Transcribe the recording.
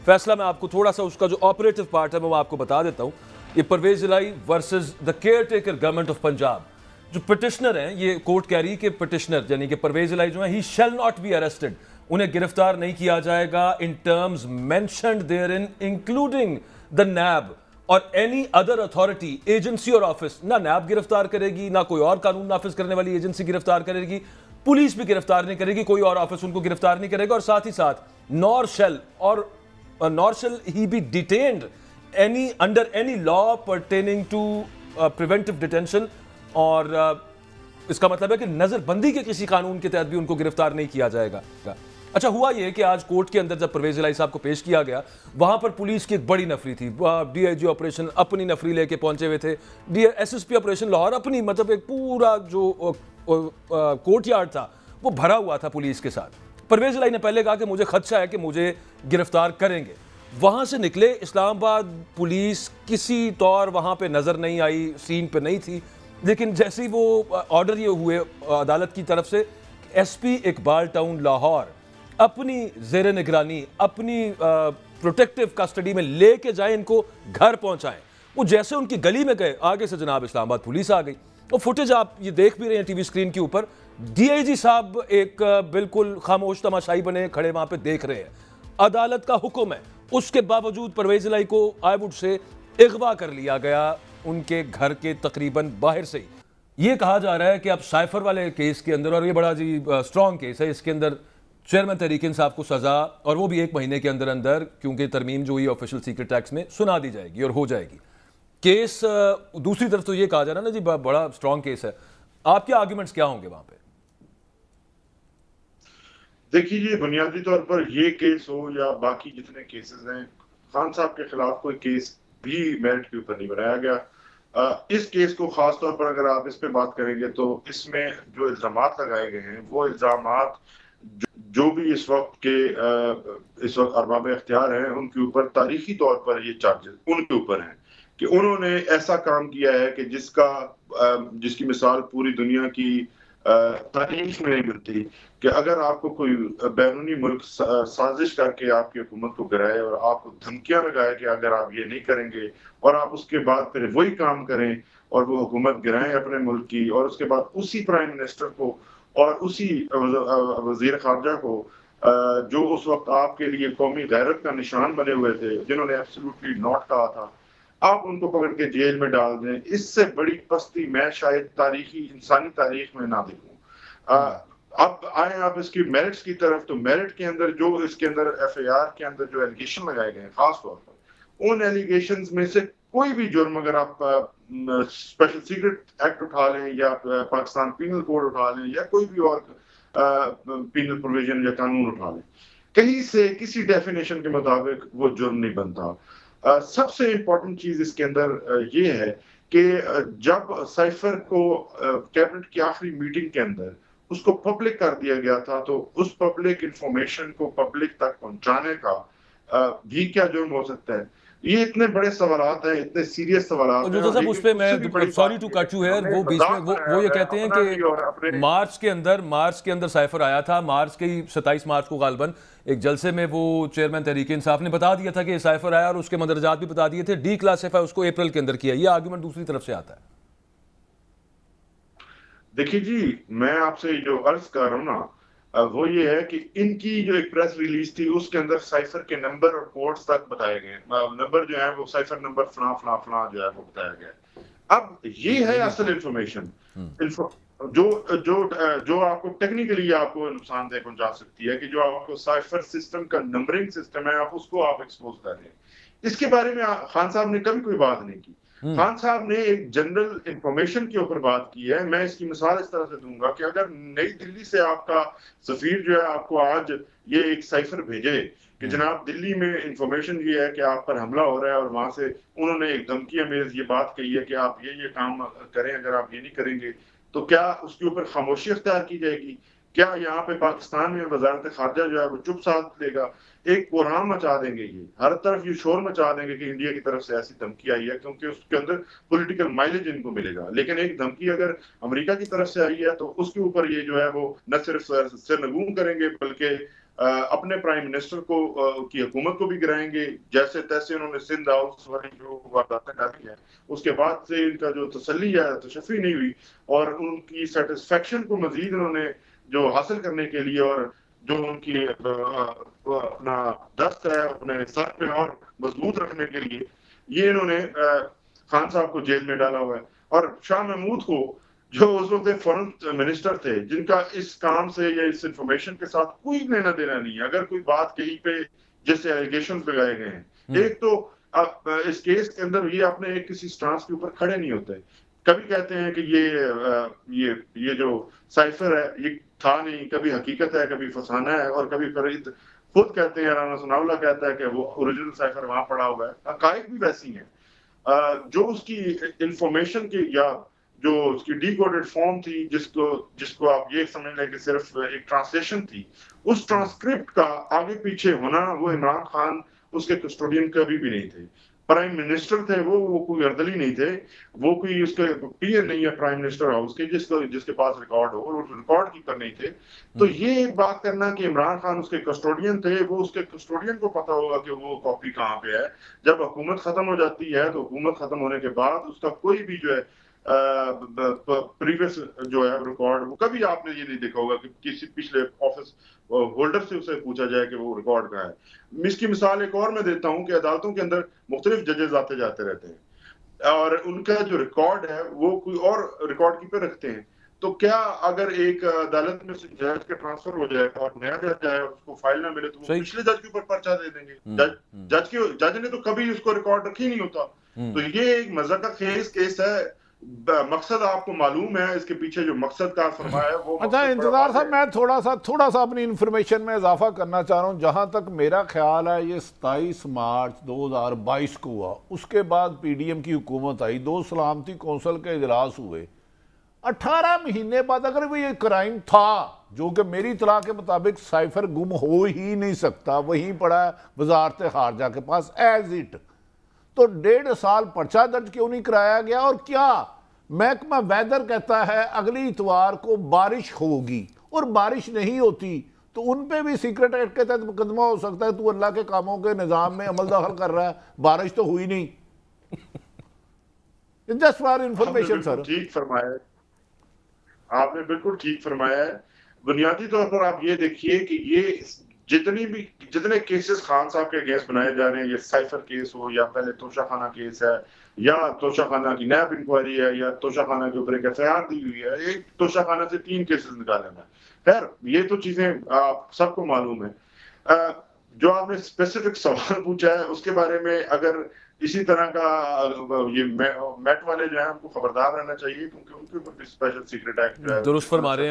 फैसला मैं आपको थोड़ा सा उसका जो ऑपरेटिव पार्ट है मैं वो आपको बता देता हूं। ये Pervez Elahi versus the caretaker government of Punjab. जो पिटिशनर हैं, ये कोर्ट कह रही है कि पिटिशनर यानी कि परवेज इलाही जो है, he shall not be arrested, उन्हें गिरफ्तार नहीं किया जाएगा in terms mentioned therein including the NAB और एनी अदर अथॉरिटी, एजेंसी और ऑफिस। ना नैब गिरफ्तार करेगी, ना कोई और कानून नाफिज करने वाली एजेंसी गिरफ्तार करेगी, पुलिस भी गिरफ्तार नहीं करेगी, कोई और ऑफिस उनको गिरफ्तार नहीं करेगा। और साथ ही साथ nor shall he be detained any under any law pertaining to preventive detention. और इसका मतलब है कि नजरबंदी के किसी कानून के तहत भी उनको गिरफ्तार नहीं किया जाएगा। अच्छा, हुआ यह कि आज कोर्ट के अंदर जब परवेज इलाही साहब को पेश किया गया, वहां पर पुलिस की एक बड़ी नफरी थी। डीआईजी ऑपरेशन अपनी नफरी लेके पहुंचे हुए थे, एसएसपी ऑपरेशन लाहौर अपनी, मतलब एक पूरा जो कोर्ट यार्ड था वो भरा हुआ था पुलिस के साथ। परवेज इलाही ने पहले कहा कि मुझे खदशा है कि मुझे गिरफ्तार करेंगे। वहां से निकले, इस्लामाबाद पुलिस किसी तौर वहां पे नजर नहीं आई, सीन पे नहीं थी। लेकिन जैसे ही वो ऑर्डर ये हुए अदालत की तरफ से, एसपी इकबाल टाउन लाहौर अपनी जेर निगरानी, अपनी प्रोटेक्टिव कस्टडी में लेके जाए, इनको घर पहुंचाएं। वो जैसे उनकी गली में गए, आगे से जनाब इस्लामाबाद पुलिस आ गई। और फुटेज आप ये देख भी रहे हैं टीवी स्क्रीन के ऊपर। डीआईजी साहब एक बिल्कुल खामोश तमाशाई बने खड़े वहां पे देख रहे हैं। अदालत का हुक्म है, उसके बावजूद परवेज इलाही को आई वुड से अगवा कर लिया गया उनके घर के तकरीबन बाहर से ही। ये कहा जा रहा है कि अब साइफर वाले केस के अंदर, और ये बड़ा जी स्ट्रॉन्ग केस है, इसके अंदर चेयरमैन तहरीक इंसाफ को सजा, और वो भी 1 महीने के अंदर अंदर, क्योंकि तरमीम जो हुई ऑफिशियल सीक्रेट एक्ट में सुना दी जाएगी और हो जाएगी। केस दूसरी तरफ तो ये कहा जा रहा है ना जी, बड़ा स्ट्रॉन्ग केस है। आपके आर्ग्यूमेंट्स क्या होंगे वहां पे? देखिए, बुनियादी तौर पर ये केस हो या बाकी जितने केसेस हैं, खान साहब के खिलाफ कोई केस भी मेरिट के ऊपर नहीं बनाया गया। इस केस को खास तौर पर अगर आप इस पे बात करेंगे तो इसमें जो इल्जामात लगाए गए हैं, वो इल्जामात जो भी इस वक्त अरबाब इख्तियार हैं, उनके ऊपर तारीखी तौर पर ये चार्जेस उनके ऊपर हैं कि उन्होंने ऐसा काम किया है कि जिसकी मिसाल पूरी दुनिया की तारीख में नहीं मिलती। कि अगर आपको कोई बैरूनी मुल्क साजिश करके आपकी हुकूमत को गिराए और आपको धमकियां लगाए कि अगर आप ये नहीं करेंगे, और आप उसके बाद फिर वही काम करें और वो हुकूमत गिराएं अपने मुल्क की, और उसके बाद उसी प्राइम मिनिस्टर को और उसी वजीर खारजा को जो उस वक्त आपके लिए कौमी गैरत का निशान बने हुए थे, जिन्होंने एब्सोल्युटली नॉट कहा था, आप उनको पकड़ के जेल में डाल दें, इससे बड़ी पस्ती मैं शायद इंसानी तारीख में ना देखूं। अब आए आप इसकी मेरिट्स की तरफ, तो मेरिट के अंदर जो इसके अंदर एफआईआर के अंदर जो एलिगेशन लगाए गए हैं, खास तौर पर उन एलिगेशंस में से कोई भी जुर्म अगर आप स्पेशल सीक्रेट एक्ट उठा लें या पाकिस्तान पीनल कोड उठा लें या कोई भी और पीनल प्रोविजन या कानून उठा लें, कहीं से किसी डेफिनेशन के मुताबिक वो जुर्म नहीं बनता। सबसे इम्पोर्टेंट चीज इसके अंदर ये है कि जब साइफर को कैबिनेट की आखिरी मीटिंग के अंदर उसको पब्लिक कर दिया गया था, तो उस पब्लिक इंफॉर्मेशन को पब्लिक तक पहुंचाने का भी क्या जुर्म हो सकता है? ये इतने बड़े सवालात हैं, इतने सीरियस सवालात हैं। जो साहब उस पे मैं sorry to cut you here, वो बीच में वो ये कहते हैं कि मार्च के अंदर साइफर आया था, मार्च के 27 मार्च को गालबन एक जलसे में वो चेयरमैन तहरीक इंसाफ ने बता दिया था कि साइफर आया, और उसके मंदरजात भी बता दिए थे। डी क्लासिफाई उसको अप्रैल के अंदर किया। ये आर्गुमेंट दूसरी तरफ से आता है। देखिए जी, मैं आपसे जो अर्ज कर रहा हूँ ना, वो ये है कि इनकी जो एक प्रेस रिलीज थी, उसके अंदर साइफर के नंबर और कोड्स तक बताए गए। नंबर जो है वो साइफर नंबर फला फला फला जो है वो बताया गया। अब ये है असल इंफॉर्मेशन जो आपको टेक्निकली आपको नुकसानदेह पहुंचा सकती है, कि जो आपको साइफर सिस्टम का नंबरिंग सिस्टम है, आप उसको आप एक्सपोज कर रहे हैं। इसके बारे में खान साहब ने कभी कोई बात नहीं की। खान साहब ने एक जनरल इंफॉर्मेशन के ऊपर बात की है। मैं इसकी मिसाल इस तरह से दूंगा कि अगर नई दिल्ली से आपका सफीर जो है आपको आज ये एक साइफर भेजे कि जनाब दिल्ली में इंफॉर्मेशन ये है कि आप पर हमला हो रहा है, और वहां से उन्होंने एक धमकी अमेज ये बात कही है कि आप ये काम करें, अगर आप ये नहीं करेंगे तो क्या उसके ऊपर खामोशी अख्तियार की जाएगी? क्या यहाँ पे पाकिस्तान में वजारत खारजा जो है वो चुप साथ लेगा? एक कोहराम मचा देंगे, ये हर तरफ ये शोर मचा देंगे कि इंडिया की तरफ से ऐसी धमकी आई है, क्योंकि उसके अंदर पॉलिटिकल माइलेज इनको मिलेगा। लेकिन एक धमकी अगर अमेरिका की तरफ से आई है तो उसके ऊपर ये जो है वो न सिर्फ सरनगू करेंगे, बल्कि अपने प्राइम मिनिस्टर को की हुकूमत को भी गिराएंगे। जैसे तैसे उन्होंने सिंध हाउस वाली जो वारदातें डाली है, उसके बाद से इनका जो तसल्ली है तशफ़ी नहीं हुई, और उनकी सेटिस्फेक्शन को मजीद उन्होंने जो हासिल करने के लिए, और जो उनकी अपना दस्त है अपने सर पे और मजबूत रखने के लिए, ये इन्होंने खान साहब को जेल में डाला हुआ है। और शाह महमूद को, जो उस वक्त फॉरेन मिनिस्टर थे, जिनका इस काम से या इस इंफॉर्मेशन के साथ कोई लेना देना नहीं है, अगर कोई बात कहीं पे जैसे एलिगेशन लगाए गए हैं, एक तो आप इस केस के अंदर ये अपने किसी स्टांस के ऊपर खड़े नहीं होते। कभी कहते हैं कि ये जो साइफर है ये था नहीं, कभी हकीकत है, कभी फसाना है, और कभी फरीद खुद कहते हैं, राना सनाउल्ला कहता है कि वो ओरिजिनल साइफर वहां पड़ा हुआ है। हकायक भी वैसी हैं। जो उसकी इंफॉर्मेशन की या जो उसकी डिकोडेड फॉर्म थी, जिसको आप ये समझ लें कि सिर्फ एक ट्रांसलेशन थी, उस ट्रांसक्रिप्ट का आगे पीछे होना, वो इमरान खान उसके कस्टोडियन कभी भी नहीं थे। प्राइम मिनिस्टर थे वो कोई अर्दली नहीं थे, वो कोई उसके पीए नहीं है प्राइम मिनिस्टर हाउस के जिसके पास रिकॉर्ड हो, और रिकॉर्ड कीपर नहीं थे। तो ये बात करना कि इमरान खान उसके कस्टोडियन थे, वो उसके कस्टोडियन को पता होगा कि वो कॉपी कहाँ पे है। जब हुकूमत खत्म हो जाती है, तो हुकूमत खत्म होने के बाद उसका कोई भी जो है प्रीवियस जो है रिकॉर्ड, वो कभी आपने ये नहीं देखा होगा कि किसी पिछले ऑफिस होल्डर से उसे पूछा जाए कि वो रिकॉर्ड कहाँ है। इसकी मिसाल एक और मैं देता हूँ कि अदालतों के अंदर मुख्तलिफ जजेस आते जाते रहते हैं, और उनका जो रिकॉर्ड है वो कोई और रिकॉर्ड कीपर रखते हैं। तो क्या अगर एक अदालत में से जज का ट्रांसफर हो जाए और नया जज आए, उसको फाइल ना मिले, तो वो पिछले जज के ऊपर पर्चा दे देंगे। जज ने तो कभी उसको रिकॉर्ड रखी नहीं होता। तो ये एक मजा का केस है। मकसद आपको मालूम है, इसके पीछे जो मकसद का फरमाया है वो। अच्छा इंतजार साहब, मैं थोड़ा सा अपनी इंफॉर्मेशन में इजाफा करना चाह रहा हूँ। जहाँ तक मेरा ख्याल है, ये 27 मार्च 2022 को हुआ। उसके बाद PDM की हुकूमत आई, 2 सलामती कौंसिल के इजलास हुए। 18 महीने बाद अगर वो ये क्राइम था, जो कि मेरी इतला के मुताबिक साइफर गुम हो ही नहीं सकता, वहीं पड़ा है वजारत खारजा के पास एज इट, तो 1.5 साल पर्चा दर्ज क्यों नहीं कराया गया? और क्या महकमा वेदर कहता है अगली इतवार को बारिश होगी, और बारिश नहीं होती तो उन पे भी सीक्रेट एक्ट के तहत मुकदमा हो सकता है। तू अल्लाह के कामों के निजाम में अमल दखल कर रहा है, बारिश तो हुई नहीं। Just for information sir. ठीक फरमाया, आपने बिल्कुल ठीक फरमाया है। बुनियादी तौर पर आप ये देखिए कि ये जितने केसेस खान साहब के अगेंस्ट बनाए जा रहे हैं, ये साइफर केस हो, या पहले तोशाखाना केस है, या तोशाखाना की नैब इंक्वायरी है, या तोशाखाना के ऊपर एक FIR दी हुई है, एक तोशाखाना से 3 केसेस निकाले हैं। खैर ये तो चीजें आप सबको मालूम है। जो आपने स्पेसिफिक सवाल पूछा है उसके बारे में, अगर इसी तरह का ये मेट वाले जो है उनको खबरदार रहना चाहिए, क्योंकि उनके ऊपर भी स्पेशल सीक्रेट एक्ट दुरुस्त फरमा रहे हैं।